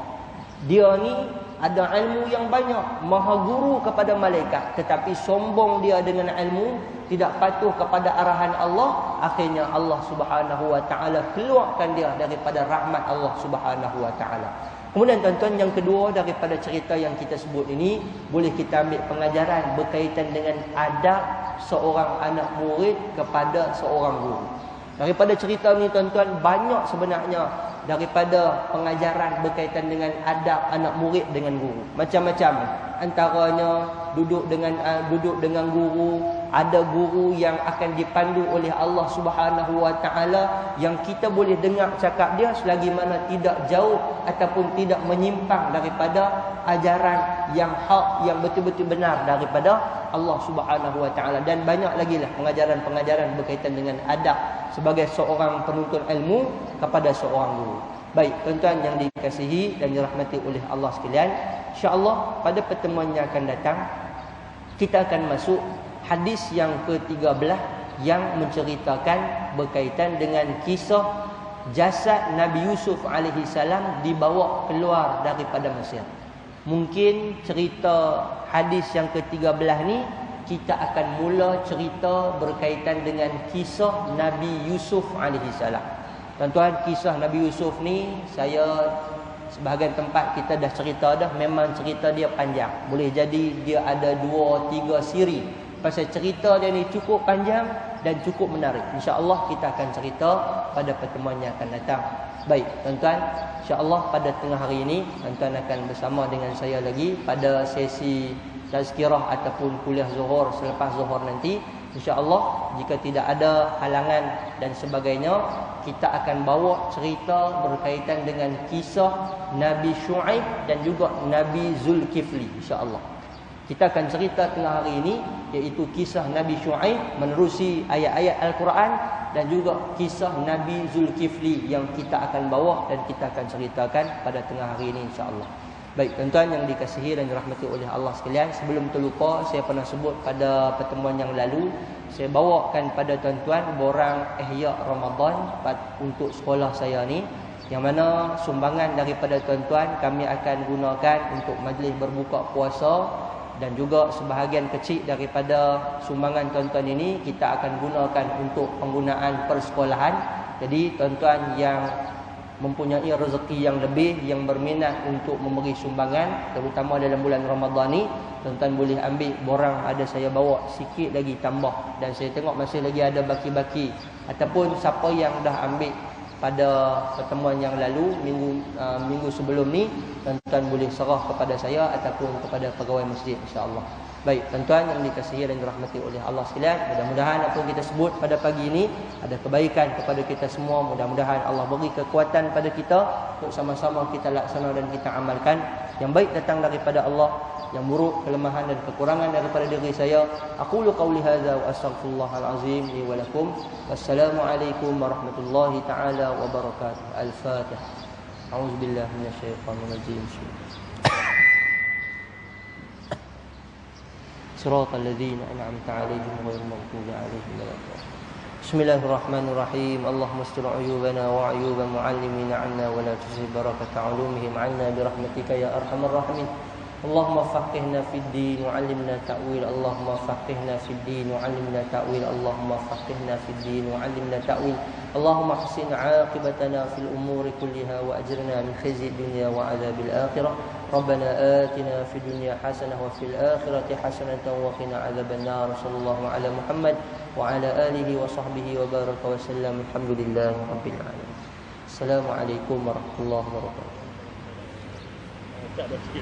Dia ni ada ilmu yang banyak, maha guru kepada malaikat, tetapi sombong dia dengan ilmu, tidak patuh kepada arahan Allah, akhirnya Allah Subhanahu wa taala keluarkan dia daripada rahmat Allah Subhanahu wa taala. Kemudian tuan-tuan, yang kedua daripada cerita yang kita sebut ini, boleh kita ambil pengajaran berkaitan dengan adab seorang anak murid kepada seorang guru. Daripada cerita ni tuan-tuan, banyak sebenarnya daripada pengajaran berkaitan dengan adab anak murid dengan guru. Macam-macam. Antaranya duduk dengan guru. Ada guru yang akan dipandu oleh Allah Subhanahu wa taala, yang kita boleh dengar cakap dia selagi mana tidak jauh ataupun tidak menyimpang daripada ajaran yang hak, yang betul-betul benar daripada Allah Subhanahu wa taala. Dan banyak lagi lah pengajaran-pengajaran berkaitan dengan adab sebagai seorang penuntut ilmu kepada seorang guru. Baik, tuan-tuan yang dikasihi dan dirahmati oleh Allah sekalian, insya-Allah pada pertemuan yang akan datang kita akan masuk hadis yang ke-13 yang menceritakan berkaitan dengan kisah jasad Nabi Yusuf alaihi salam dibawa keluar daripada Mesir. Mungkin cerita hadis yang ke-13 ni kita akan mula cerita berkaitan dengan kisah Nabi Yusuf alaihi salam. Tuan-tuan, kisah Nabi Yusuf ni saya sebahagian tempat kita dah cerita dah, memang cerita dia panjang. Boleh jadi dia ada 2-3 siri. Pasal cerita dia ni cukup panjang dan cukup menarik. InsyaAllah kita akan cerita pada pertemuan yang akan datang. Baik, tuan-tuan, insyaAllah pada tengah hari ini tuan-tuan akan bersama dengan saya lagi pada sesi tazkirah ataupun kuliah zuhur selepas zuhur nanti. InsyaAllah jika tidak ada halangan dan sebagainya, kita akan bawa cerita berkaitan dengan kisah Nabi Syuaib dan juga Nabi Zulkifli, insyaAllah. Kita akan cerita tengah hari ini, iaitu kisah Nabi Syuaib menerusi ayat-ayat Al-Quran, dan juga kisah Nabi Zulkifli yang kita akan bawa dan kita akan ceritakan pada tengah hari ini, insyaAllah. Baik, tuan-tuan yang dikasihi dan dirahmati oleh Allah sekalian, sebelum terlupa, saya pernah sebut pada pertemuan yang lalu, saya bawakan pada tuan-tuan borang Ihya Ramadan untuk sekolah saya ni, yang mana sumbangan daripada tuan-tuan kami akan gunakan untuk majlis berbuka puasa, dan juga sebahagian kecil daripada sumbangan tuan-tuan ini kita akan gunakan untuk penggunaan persekolahan. Jadi tuan-tuan yang mempunyai rezeki yang lebih, yang berminat untuk memberi sumbangan, terutama dalam bulan Ramadan ni, tuan-tuan boleh ambil borang ada saya bawa sikit lagi tambah, dan saya tengok masih lagi ada baki-baki, ataupun siapa yang dah ambil pada pertemuan yang lalu minggu sebelum ni, tuan-tuan boleh serah kepada saya ataupun kepada pegawai masjid, insya-Allah. Baik, tuan-tuan yang dikasihi dan dirahmati oleh Allah sekalian, mudah-mudahan apa yang kita sebut pada pagi ini ada kebaikan kepada kita semua. Mudah-mudahan Allah beri kekuatan pada kita untuk sama-sama kita laksana dan kita amalkan. Yang baik datang daripada Allah, yang buruk, kelemahan dan kekurangan daripada diri saya. Aqulu qawli hadza wa astaghfirullahal azim li wa lakum. Wassalamualaikum warahmatullahi taala wabarakatuh. Al-Fatihah. A'udzubillahi minasyaitonir rajim. صراط الذين أنعمت عليهم غير المغضوب عليهم ولا الضالين. بسم الله الرحمن الرحيم. اللهم استر عيوبنا وعيوب معلمينا عنا ولا تزغ بركة علومهم عنا برحمتك يا أرحم الراحمين. اللهم فقهنا في الدين وعلمنا تأويل. اللهم فقهنا في الدين وعلمنا تأويل. اللهم فقهنا في الدين وعلمنا تأويل. اللهم احسن عاقبتنا في الأمور كلها وأجرنا من خزي الدنيا وعذاب الآخرة. ربنا آتنا في الدنيا حسنة وفي الآخرة حسنة وقنا عذاب النار. صلى الله على محمد وعلى آله وصحبه وبارك وسلم. الحمد لله رب العالمين. السلام عليكم ورحمة الله وبركاته.